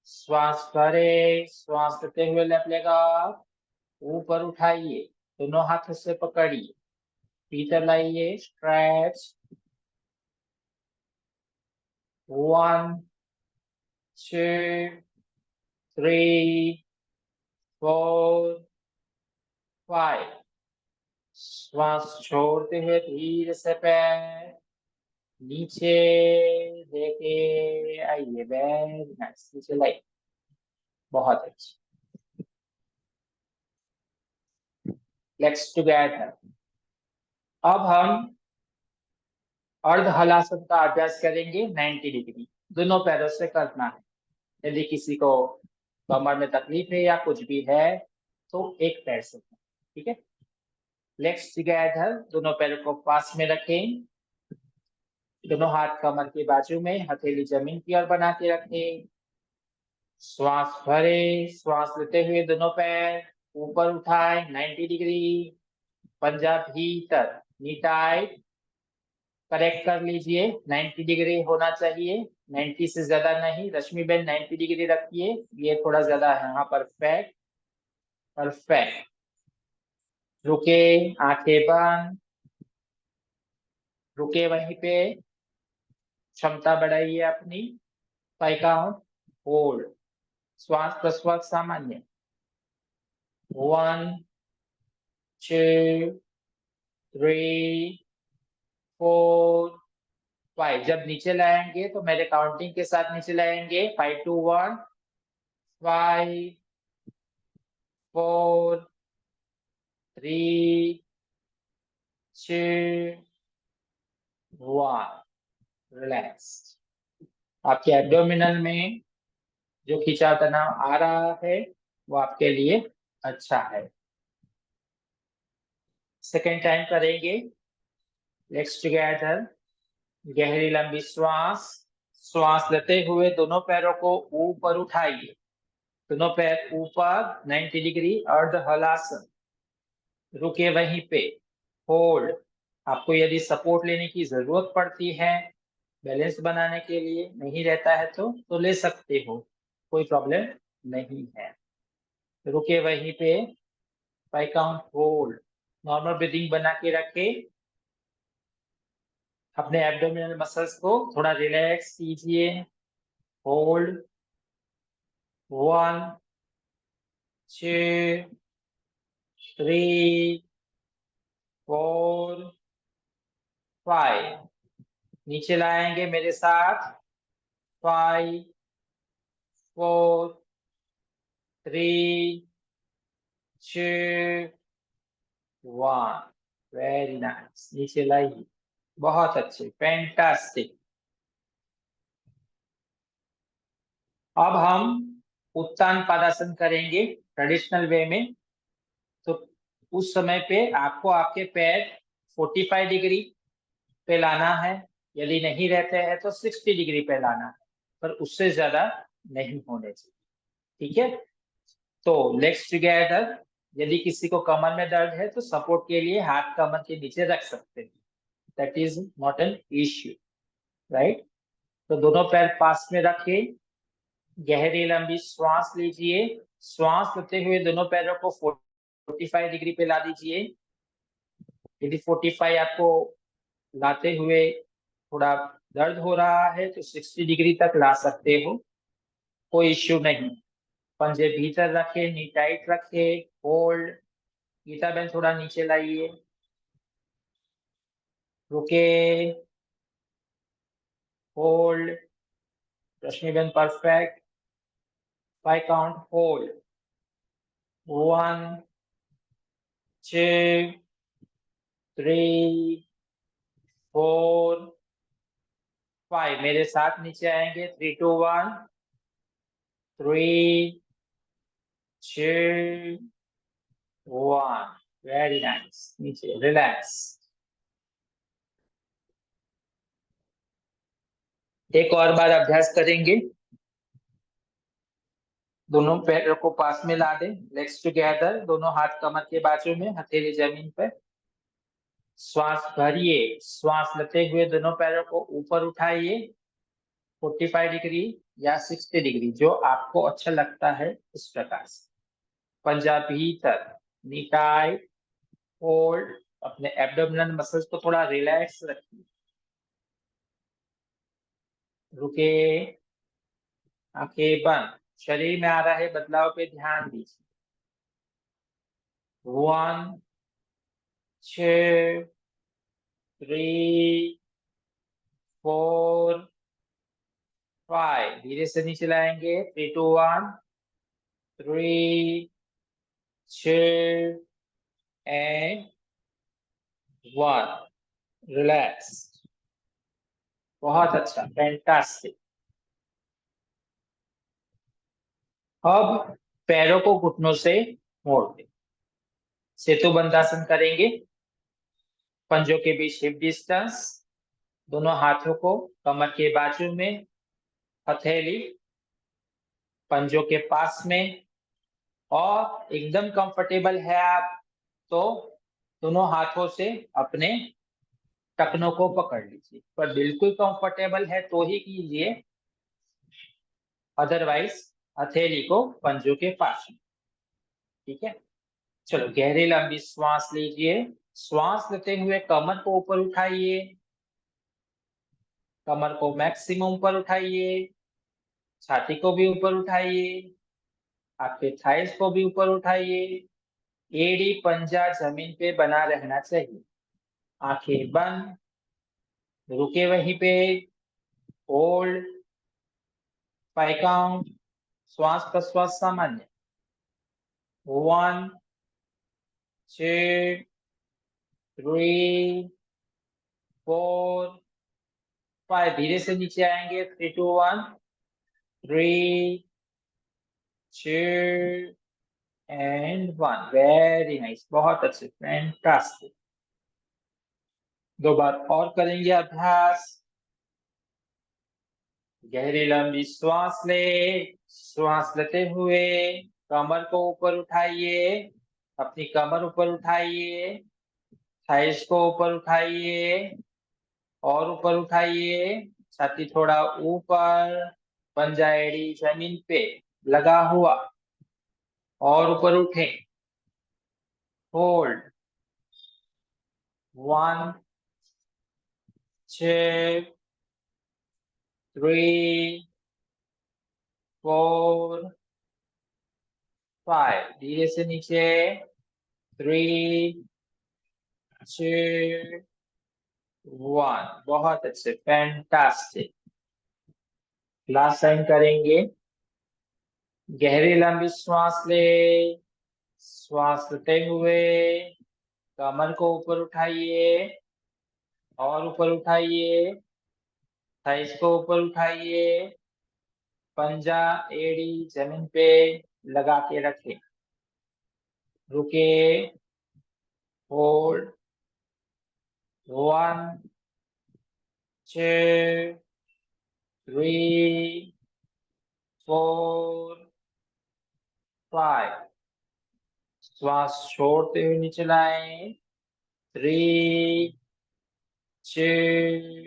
श्वास भरे, श्वास लेते हुए लेफ्ट लेग आप ऊपर उठाइए, दोनों हाथों से पकड़िए, भीतर लाइए, स्ट्रेच, 1 2 3 4 5। श्वास छोड़ते हुए धीरे से पैर नीचे लेके आइए, वेरी नाइस, नीचे लाइए, बहुत अच्छी। Let's together. अब हम अर्ध हलासन का अभ्यास करेंगे 90 डिग्री, दोनों पैरों से करना है। यदि किसी को कमर में तकलीफ है या कुछ भी है तो एक पैर से, ठीक है। लेग्स टुगेदर, दोनों पैरों को पास में रखें, दोनों हाथ कमर के बाजू में, हथेली जमीन की ओर बना के रखें। श्वास भरे, श्वास लेते हुए दोनों पैर ऊपर उठाए 90 डिग्री, पंजा भीतर, नी टाइट, करेक्ट कर लीजिए, 90 डिग्री होना चाहिए, 90 से ज्यादा नहीं। रश्मि बेन 90 डिग्री रखिए, ये थोड़ा ज्यादा है, हाँ परफेक्ट परफेक्ट। रुके, आंखें बंद, रुके वहीं पे, क्षमता बढ़ाइए अपनी, 5 काउंट, होल्ड, श्वास प्रश्वास सामान्य, 1 2 3 4 5। जब नीचे लाएंगे तो मेरे काउंटिंग के साथ नीचे लाएंगे, 5 2 1, 5 4 3 2 1। रिलैक्स। आपके एब्डोमिनल में जो खिंचाव तनाव आ रहा है वो आपके लिए अच्छा है। सेकेंड टाइम करेंगे, लेट्स टुगेदर। गहरी लंबी श्वास, श्वास लेते हुए दोनों पैरों को ऊपर उठाइए, दोनों पैर ऊपर 90 डिग्री अर्ध हलासन, रुके वहीं पे, होल्ड। आपको यदि सपोर्ट लेने की जरूरत पड़ती है बैलेंस बनाने के लिए, नहीं रहता है तो ले सकते हो, कोई प्रॉब्लम नहीं है। रुके वहीं पे, 5 काउंट, होल्ड, नॉर्मल ब्रीदिंग बना के रखे, अपने एब्डोमिनल मसल्स को थोड़ा रिलैक्स कीजिए, होल्ड, 1 2 3 4 5। नीचे लाएंगे मेरे साथ, 5 4 3 2 1। वेरी नाइस, नीचे लाइए, बहुत अच्छे, फैंटास्टिक। अब हम उत्तान पादासन करेंगे ट्रेडिशनल वे में। तो उस समय पे आपको आपके पैर 45 डिग्री पे लाना है, यदि नहीं रहते हैं तो 60 डिग्री पे लाना है, पर उससे ज्यादा नहीं होने चाहिए, ठीक है। तो लेग्स टुगेदर, यदि किसी को कमर में दर्द है तो सपोर्ट के लिए हाथ कमर के नीचे रख सकते हैं, that is not an issue, right. तो दोनों पैर पास में रखे, गहरी लंबी श्वास लीजिए, श्वास लेते हुए दोनों पैरों को 45 डिग्री पे ला दीजिए। यदि 45 आपको लाते हुए थोड़ा दर्द हो रहा है तो 60 डिग्री तक ला सकते हो, कोई इश्यू नहीं। पंजे भीतर रखे, नी टाइट रखे, होल्ड, गीता बहन थोड़ा नीचे लाइए, रुके, होल्ड, रश्मि बहन परफेक्ट, 5 काउंट, होल्ड, 1 2 3 4 5। मेरे साथ नीचे आएंगे, 3 2 1, 3, 2, 1। Very nice. नीचे रिलैक्स। एक और बार अभ्यास करेंगे। दोनों पैरों को पास में ला दें, लेग्स टुगेदर, दोनों हाथ कमर के बाजू में, हथेली जमीन पर। श्वास भरिए, श्वास लेते हुए दोनों पैरों को ऊपर उठाइए 45 डिग्री या 60 डिग्री, जो आपको अच्छा लगता है इस प्रकार से। पंजा भीतर, नी टाइट, होल्ड। अपने एब्डोमिनल मसल्स को थोड़ा रिलैक्स रखिए। रुके, आंखें बंद। शरीर में आ रहे बदलाव पे ध्यान दीजिए। 1, 2, 3, 4, 5। धीरे से नीचे लाएंगे। 3, 2, 1, 3, 2 and 1। रिलैक्स। बहुत अच्छा, फैंटास्टिक। अब पैरों को घुटनों से मोड़ दें। सेतु बंधासन करेंगे। पंजों के बीच हिप डिस्टेंस, दोनों हाथों को कमर के बाजू में, हथेली पंजों के पास में। और एकदम कंफर्टेबल है आप तो दोनों हाथों से अपने टखनों को पकड़ लीजिए, पर बिल्कुल कंफर्टेबल है तो ही कीजिए, अदरवाइज हथेली को पंजों के पास में। ठीक है, चलो गहरी लंबी श्वास लीजिए। श्वास लेते हुए कमर को ऊपर उठाइए, कमर को मैक्सिमम ऊपर उठाइए, छाती को भी ऊपर उठाइए, आपके थाइस को भी ऊपर उठाइए। एड़ी पंजा जमीन पे बना रहना चाहिए। आंखें बंद, रुके वहीं पे। Hold 5 count. श्वास प्रश्वास सामान्य। 1, 2, 3, 4, 5। धीरे से नीचे आएंगे। 3, 2, 1, 3, 2 and 1। वेरी नाइस, बहुत अच्छे, फैंटास्टिक। 2 बार और करेंगे अभ्यास। गहरी लंबी श्वास ले। श्वास लेते हुए कमर को ऊपर उठाइए, अपनी कमर ऊपर उठाइए, थाइस को ऊपर उठाइए और ऊपर उठाइए, छाती थोड़ा ऊपर, पंजा एड़ी जमीन पे लगा हुआ, और ऊपर उठे। होल्ड 1, 2, 3, 4, 5। धीरे से नीचे। 3, 2, 1। बहुत अच्छे, फैंटास्टिक। लास्ट टाइम करेंगे। गहरी लंबी श्वास ले। श्वास लेते हुए कमर को ऊपर उठाइए और ऊपर उठाइए, थाइस को ऊपर उठाइए, पंजा एड़ी जमीन पे लगा के रखें। रुके। होल्ड 1, 2, 3, 4, 5। श्वास छोड़ते हुए नीचे लाएं। 3, 2,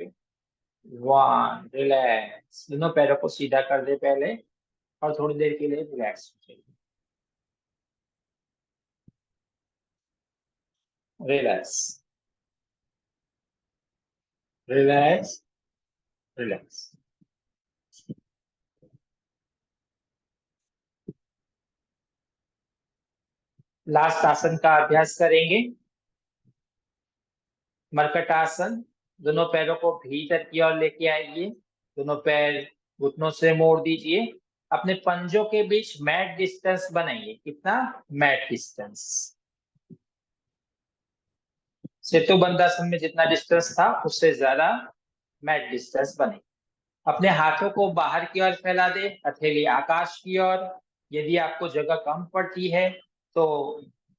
1। रिलैक्स। दोनों पैरों को सीधा कर दे पहले और थोड़ी देर के लिए रिलैक्स हो जाइए। Relax, relax, relax. लास्ट आसन का अभ्यास करेंगे। मरकट आसन। दोनों पैरों को भीतर की ओर लेके आइए, दोनों पैर घुटनों से मोड़ दीजिए। अपने पंजों के बीच मैट डिस्टेंस बनाइए। कितना? Mat distance. सेतु बंधासन में जितना डिस्टेंस था उससे ज्यादा मैट डिस्टेंस बने। अपने हाथों को बाहर की ओर फैला दे, हथेली आकाश की ओर। यदि आपको जगह कम पड़ती है तो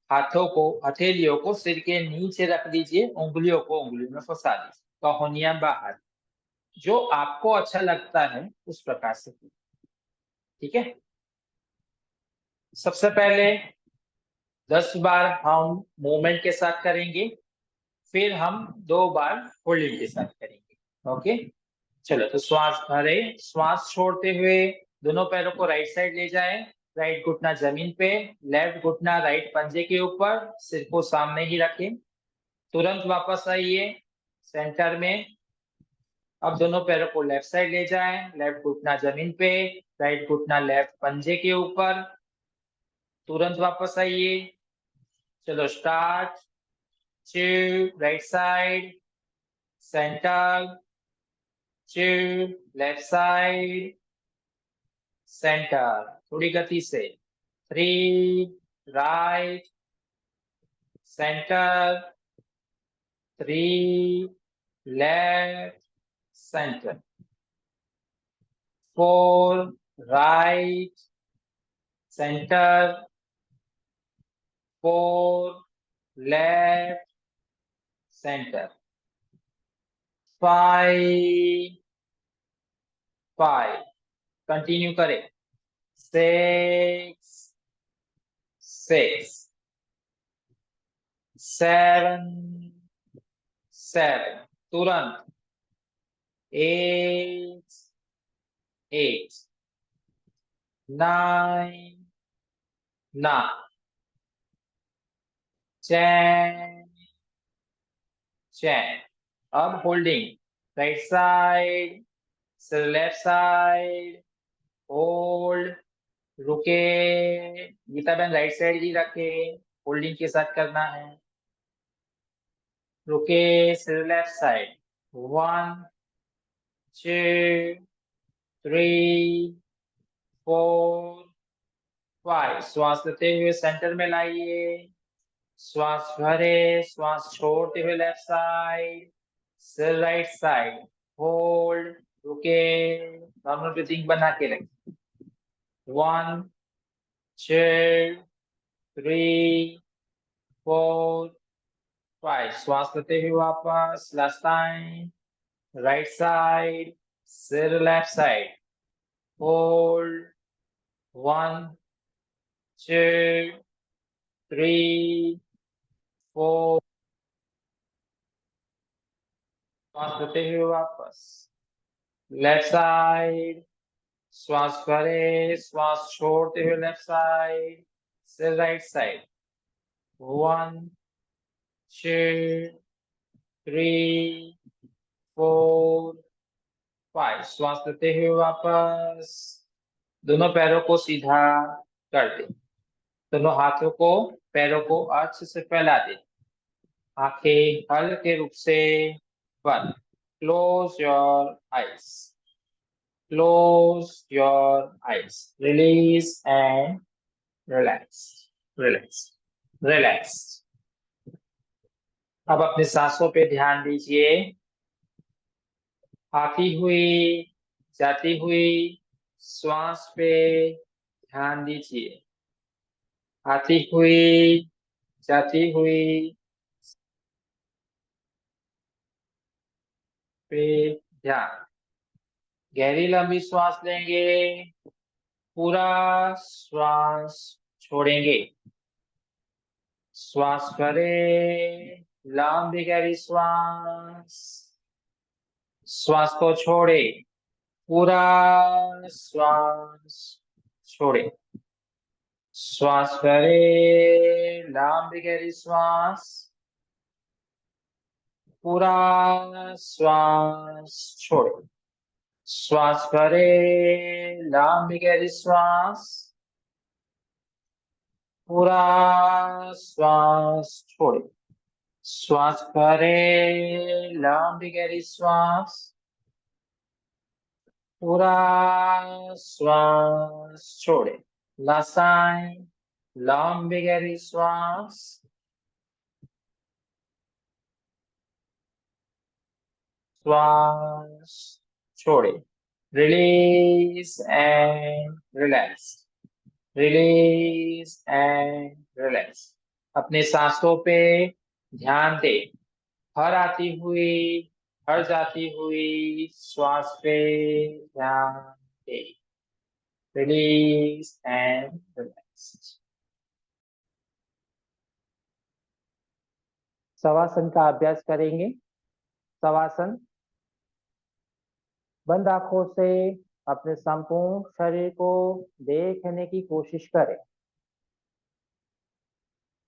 हाथों को, हथेलियों को सिर के नीचे रख दीजिए, उंगलियों को उंगलियों में फंसा दीजिए, कहोनियां बाहर। जो आपको अच्छा लगता है उस प्रकार से कीजिए। ठीक है। सबसे पहले 10 बार हम मूवमेंट के साथ करेंगे, फिर हम 2 बार होल्डिंग के साथ करेंगे। ओके, चलो। तो श्वास भरे, श्वास छोड़ते हुए दोनों पैरों को राइट साइड ले जाएं, राइट घुटना जमीन पे, लेफ्ट घुटना राइट पंजे के ऊपर, सिर को सामने ही रखें। तुरंत वापस आइए सेंटर में। अब दोनों पैरों को लेफ्ट साइड ले जाएं, लेफ्ट घुटना जमीन पे, राइट घुटना लेफ्ट पंजे के ऊपर। तुरंत वापस आइए। चलो start. 2 right side, centre, 2 left side, centre. थोड़ी गति से। 3 right, centre, 3 left, centre, 4 right, centre, 4 left, centre, 5 5। Continue करें। 6 6, 7 7। तुरंत। 8 8, 9 9, 10 10। अब होल्डिंग। राइट साइड से लेफ्ट साइड, होल्ड, रुके। गीता बहन राइट साइड ही रखे, होल्डिंग के साथ करना है। रुके, से लेफ्ट साइड। 1 2 3 4 5। श्वास लेते हुए सेंटर में लाइए। श्वास भरे, श्वास छोड़ते हुए लेफ्ट साइड, सिर राइट साइड, होल्ड, रुके। नॉर्मल ब्रीथिंग बना के रखें। 1 2 3 4 5। श्वास लेते हुए वापस लास्ट टाइम। राइट साइड, सिर लेफ्ट साइड, होल्ड। 1 2 3 4। श्वास लेते हुए वापस लेफ्ट साइड। श्वास भरे, श्वास छोड़ते हुए लेफ्ट साइड से राइट साइड। 1 2 3 4 5। श्वास लेते हुए वापस। दोनों पैरों को सीधा कर दे। दोनों हाथों को, पैरों को अच्छे से फैला दे। आंखें हल्के रूप से बंद। Close your eyes. Close your eyes. Release and relax. Relax. Relax. अब अपने सांसों पे ध्यान दीजिए। आती हुई, जाती हुई श्वास पे ध्यान दीजिए। आती हुई, जाती हुई पे ध्यान। गहरी लंबी श्वास लेंगे, पूरा श्वास छोड़ेंगे। श्वास भरे, लंबी गहरी श्वास। श्वास को छोड़े, पूरा श्वास छोड़े। श्वास भरे, लंबी गहरी श्वास, पूरा श्वास छोड़े। श्वास भरे, लंबी गहरी श्वास, पूरा श्वास छोड़े। श्वास भरे, लंबी गहरी श्वास, पूरा श्वास छोड़े। Last time. लंबी गहरी श्वास, श्वास छोड़े। Release and relax, release and relax. अपने सांसों पे ध्यान दे, हर आती हुई, हर जाती हुई श्वास पे ध्यान दे। Release and relax. शवासन का अभ्यास करेंगे। शवासन, बंद आंखों से अपने संपूर्ण शरीर को देखने की कोशिश करें।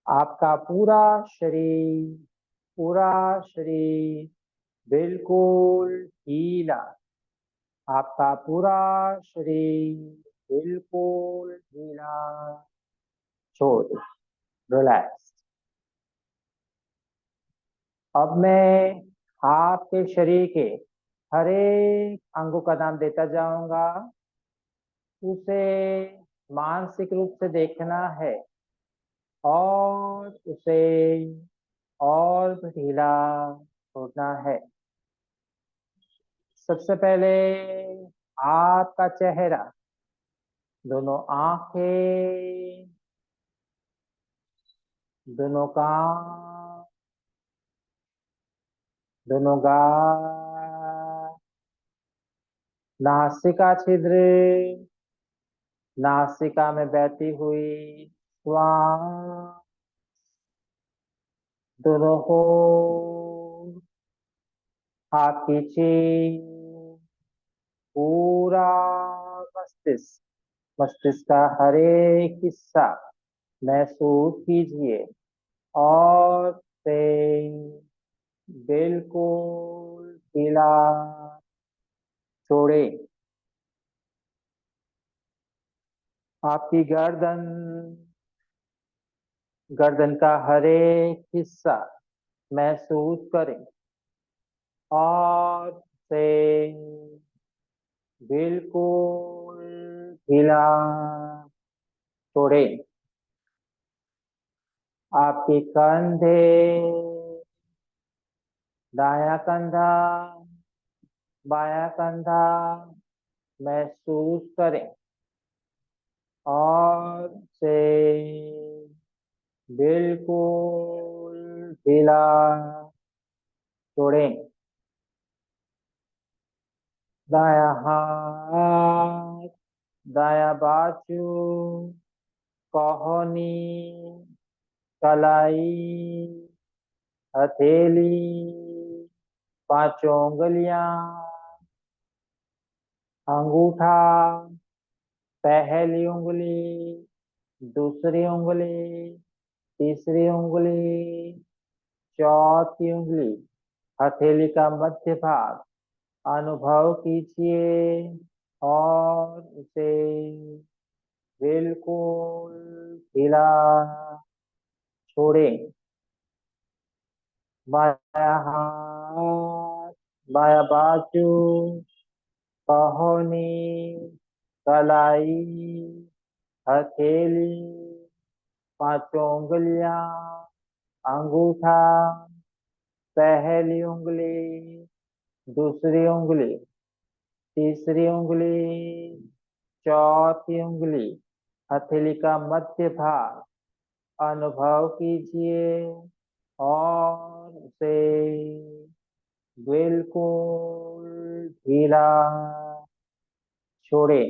आपका पूरा शरीर बिल्कुल ढीला, आपका पूरा शरीर बिल्कुल ढीला, छोड़ दो, रिलैक्स। अब मैं आपके शरीर के हर एक अंगों का नाम देता जाऊंगा, उसे मानसिक रूप से देखना है और उसे और भी ढीला छोड़ना है। सबसे पहले आपका चेहरा, दोनों आंखें, दोनों कान, दोनों गाल, नासिका छिद्र, नासिका में बहती हुई श्वास, दोनों होंठ, आपकी चीख, पूरा मस्तिष्क, मस्तिष्क का हर एक हिस्सा महसूस कीजिए और से बिल्कुल ढीला छोड़े। आपकी गर्दन, गर्दन का हर एक हिस्सा महसूस करें और से बिल्कुल ढीला छोड़े। आपके कंधे, दायां कंधा, बायां कंधा महसूस करें और से बिल्कुल ढीला छोड़ें। दायां हाथ, दायां बाजू, कोहनी, कलाई, हथेली, पांचों उंगलियां, अंगूठा, पहली उंगली, दूसरी उंगली, तीसरी उंगली, चौथी उंगली, हथेली का मध्य भाग अनुभव कीजिए और उसे बिल्कुल ढीला छोड़ें। बायां हाथ, बायां बाजू, कहोनी, कलाई, हथेली, पांचों उंगलियां, अंगूठा, पहली उंगली, दूसरी उंगली, तीसरी उंगली, चौथी उंगली, हथेली का मध्य भाग अनुभव कीजिए और उसे बिल्कुल ढीला छोड़े।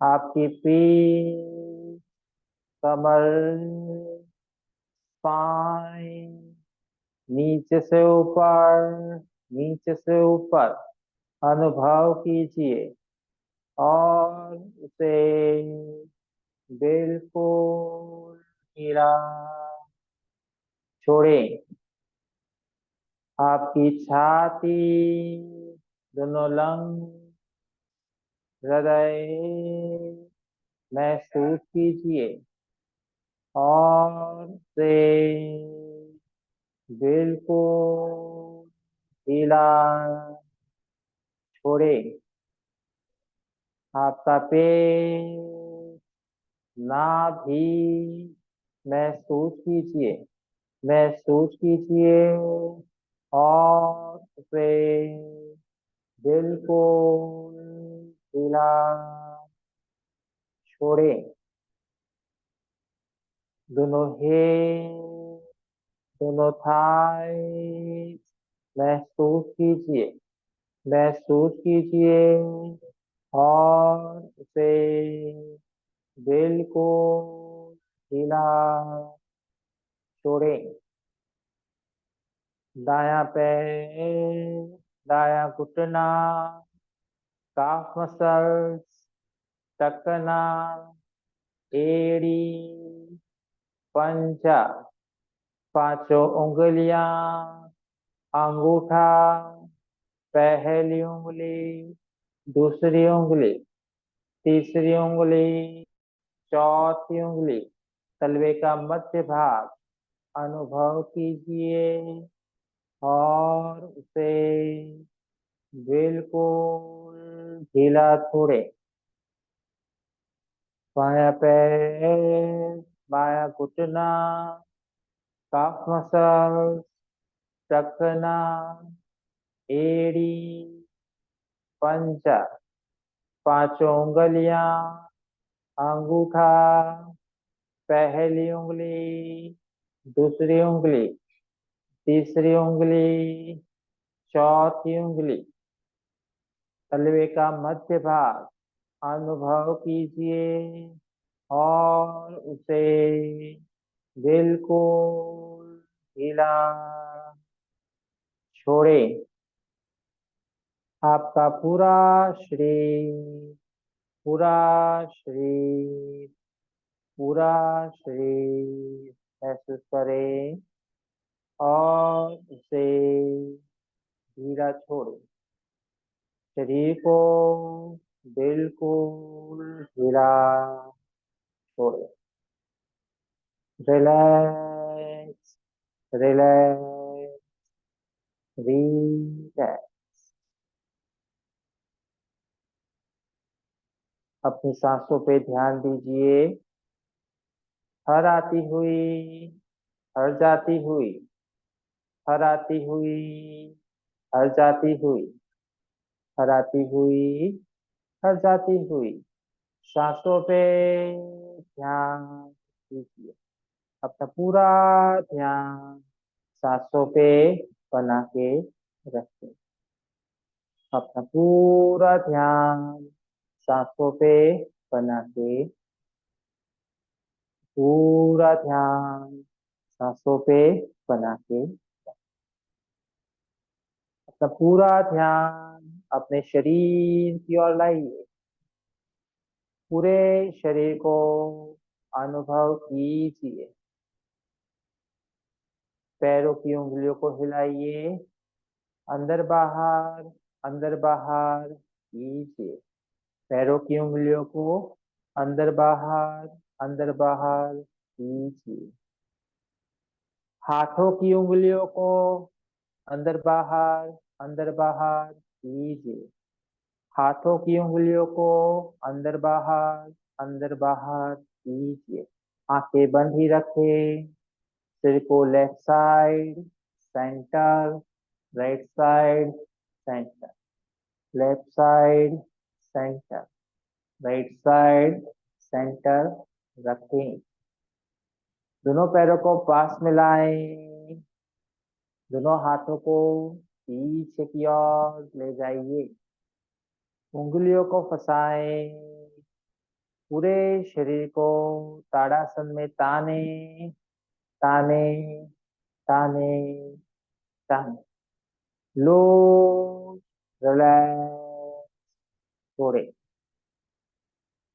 आपकी पीठ, कमर, स्पाइन, नीचे से ऊपर, नीचे से ऊपर अनुभव कीजिए और उसे बिल्कुल ढीला छोड़े। आपकी छाती, दोनों लंग, हृदय महसूस कीजिए और से बिल्कुल ढीला छोड़े। आपका पेट, नाभि महसूस कीजिए, महसूस कीजिए और उसे बिल्कुल ढीला छोड़े। दोनों हिप, दोनों थाई महसूस कीजिए, महसूस कीजिए और उसे बिल्कुल ढीला छोड़ें। दायां पैर, दायां घुटना, काफ मसल्स, टखना, एड़ी, पंजा, पांचों उंगलियां, अंगूठा, पहली उंगली, दूसरी उंगली, तीसरी उंगली, चौथी उंगली, तलवे का मध्य भाग अनुभव कीजिए और उसे बिल्कुल ढीला छोड़े। बायां पैर, बायां घुटना, काफ मसल, टखना, एड़ी, पंजा, पांचों उंगलियां, अंगूठा, पहली उंगली, दूसरी उंगली, तीसरी उंगली, चौथी उंगली, तलवे का मध्य भाग अनुभव कीजिए और उसे बिल्कुल ढीला छोड़े। आपका पूरा शरीर, पूरा शरीर महसूस करें और उसे ढीला छोड़े। शरीर को बिल्कुल ढीला छोड़े। Relax, relax, relax. अपनी सांसों पे ध्यान दीजिए। हर आती हुई, हर जाती हुई, हर आती हुई, हर जाती हुई, हर आती हुई, हर जाती हुई सांसों पे ध्यान दीजिए। अपना पूरा ध्यान सांसों पे बना के रखें। अपना पूरा ध्यान सांसों पे बना के, पूरा ध्यान सांसों पे बना के, अपना पूरा ध्यान अपने शरीर की ओर लाइए। पूरे शरीर को अनुभव कीजिए। पैरों की उंगलियों को हिलाइए, अंदर बाहर कीजिए। पैरों की उंगलियों को अंदर बाहर कीजिए। हाथों की उंगलियों को अंदर बाहर कीजिए। हाथों की उंगलियों को अंदर बाहर कीजिए। आंखें बंद ही रखें। सिर को left side, centre, right side, centre, left side, centre, right side, centre रखें। दोनों पैरों को पास मिलाएं। दोनों हाथों को पीछे की ओर ले जाइए। उंगलियों को फंसाएं। पूरे शरीर को ताड़ासन में ताने, ताने, ताने, ताने। लो, रिलैक्स, छोड़े।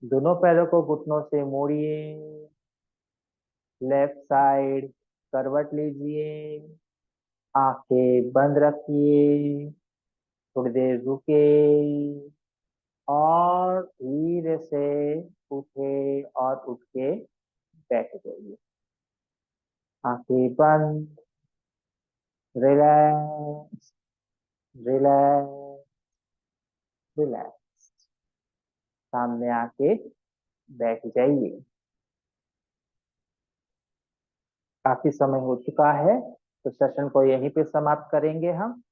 दोनों पैरों को घुटनों से मोड़िए। लेफ्ट साइड करवट लीजिए। आंखें बंद रखिए। थोड़ी देर रुके और धीरे से उठे और उठ के बैठ जाइए। आंखें बंद। Relax, relax, relax. सामने आके बैठ जाइए। काफी समय हो चुका है तो सेशन को यहीं पे समाप्त करेंगे हम।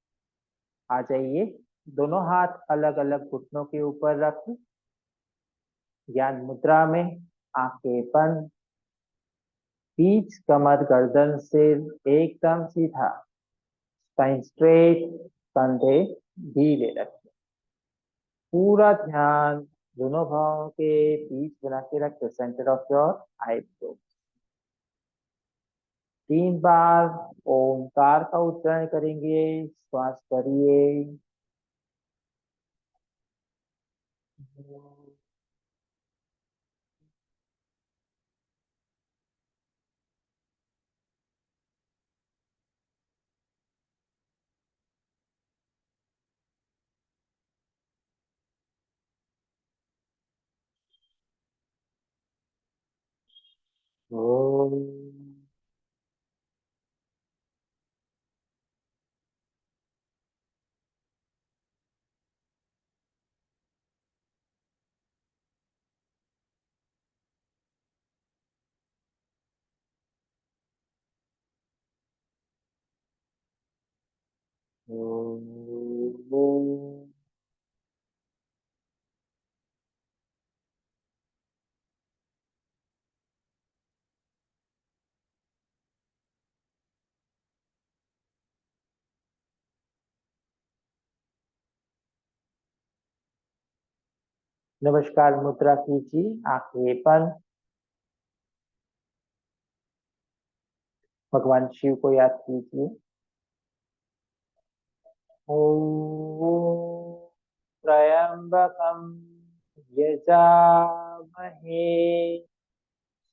आ जाइए दोनों हाथ अलग अलग घुटनों के ऊपर रख ज्ञान मुद्रा में आंखें बंद, बीच कमर गर्दन से एकदम सीधा, स्पाइन स्ट्रेट, कंधे ढीले रखें। पूरा ध्यान दोनों भावों के बीच बना के रखें, सेंटर ऑफ योर आईब्रो। 3 बार ओंकार का उच्चारण करेंगे। श्वास करिए। ओम। ओम। नमस्कार मुद्रा कीजिए, आंखें बंद। भगवान शिव को याद कीजिए। ओम त्र्यंबकम यजामहे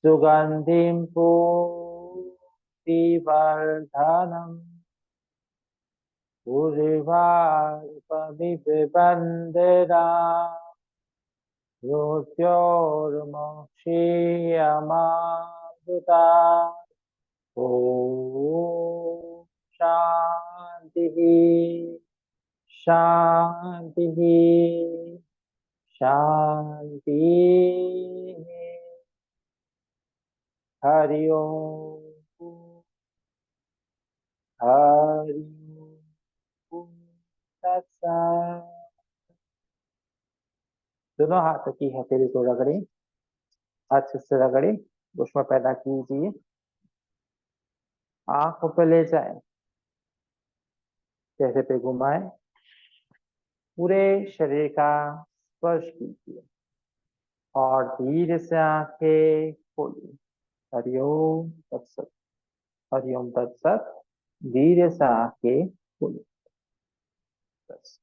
सुगंधिं पुष्टिवर्धनम् उर्वारुकमिव वन्दना मृत्योर्मुक्षीयमामृता। ओम शांति शांति शांति। हरि ओम हरि ओम तत्सत। दोनों हाथ की हथेली को रगड़े, अच्छे से रगड़े, ऊष्मा पैदा कीजिए। आंखों पे ले जाए, चेहरे पे घुमाए, पूरे शरीर का स्पर्श कीजिए और धीरे से आंखें खोलिए। हरिओम तत्सत। हरिओम तत्सत। धीरे से आंखें खोलिए। बस।